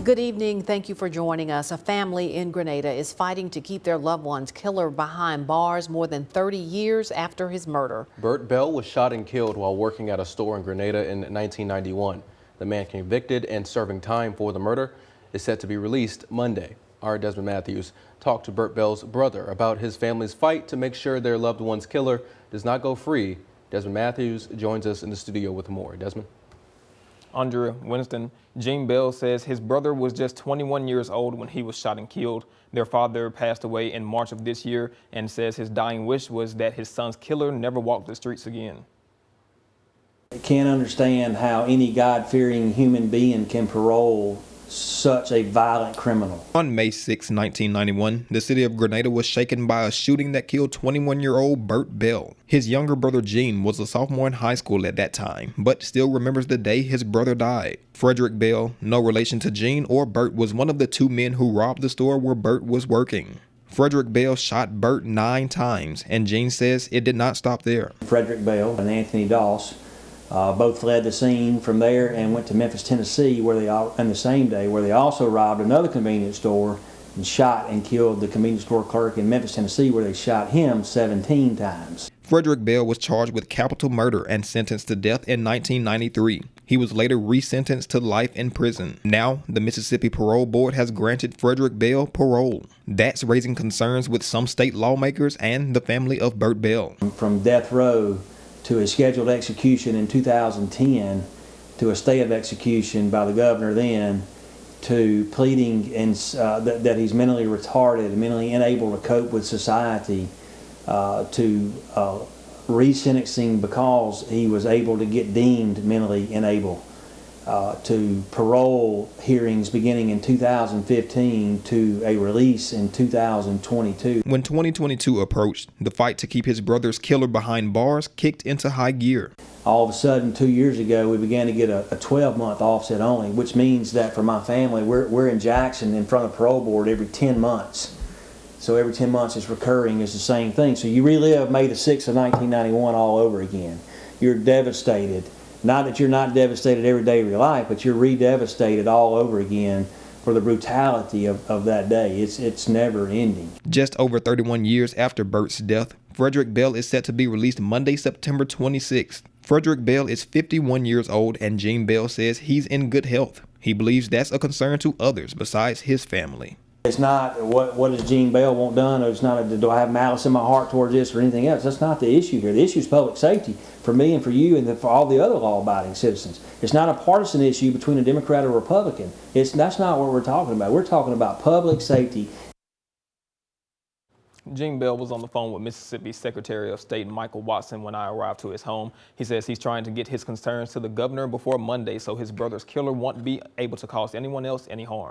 Good evening. Thank you for joining us. A family in Grenada is fighting to keep their loved one's killer behind bars more than 30 years after his murder. Bert Bell was shot and killed while working at a store in Grenada in 1991. The man convicted and serving time for the murder is set to be released Monday. Our Desmond Matthews talked to Bert Bell's brother about his family's fight to make sure their loved one's killer does not go free. Desmond Matthews joins us in the studio with more. Desmond. Andrea Winston, Gene Bell says his brother was just 21 years old when he was shot and killed. Their father passed away in March of this year and says his dying wish was that his son's killer never walked the streets again. I can't understand how any God-fearing human being can parole such a violent criminal. On May 6, 1991, the city of Grenada was shaken by a shooting that killed 21-year-old Bert Bell. His younger brother Gene was a sophomore in high school at that time, but still remembers the day his brother died. Frederick Bell, no relation to Gene or Bert, was one of the two men who robbed the store where Bert was working. Frederick Bell shot Bert 9 times, and Gene says it did not stop there. Frederick Bell and Anthony Doss both fled the scene from there and went to Memphis, Tennessee, where on the same day, where they also robbed another convenience store and shot and killed the convenience store clerk in Memphis, Tennessee, where they shot him 17 times. Frederick Bell was charged with capital murder and sentenced to death in 1993. He was later resentenced to life in prison. Now, the Mississippi Parole Board has granted Frederick Bell parole. That's raising concerns with some state lawmakers and the family of Bert Bell. From death row to a scheduled execution in 2010, to a stay of execution by the governor then, to pleading that he's mentally retarded, mentally unable to cope with society, to resentencing because he was able to get deemed mentally unable, to parole hearings beginning in 2015 to a release in 2022. When 2022 approached, the fight to keep his brother's killer behind bars kicked into high gear. All of a sudden, 2 years ago, we began to get a 12-month offset only, which means that for my family, we're in Jackson in front of the parole board every 10 months. So every 10 months it's recurring, it's the same thing. So you relive May the 6th of 1991 all over again. You're devastated. Not that you're not devastated every day of your life, but you're re-devastated all over again for the brutality of that day. It's never ending. Just over 31 years after Bert's death, Frederick Bell is set to be released Monday, September 26th. Frederick Bell is 51 years old, and Gene Bell says he's in good health. He believes that's a concern to others besides his family. It's not what does Gene Bell want done, or it's not do I have malice in my heart towards this or anything else. That's not the issue here. The issue is public safety for me and for you and for all the other law-abiding citizens. It's not a partisan issue between a Democrat or a Republican. That's not what we're talking about. We're talking about public safety. Gene Bell was on the phone with Mississippi Secretary of State Michael Watson when I arrived to his home. He says he's trying to get his concerns to the governor before Monday so his brother's killer won't be able to cause anyone else any harm.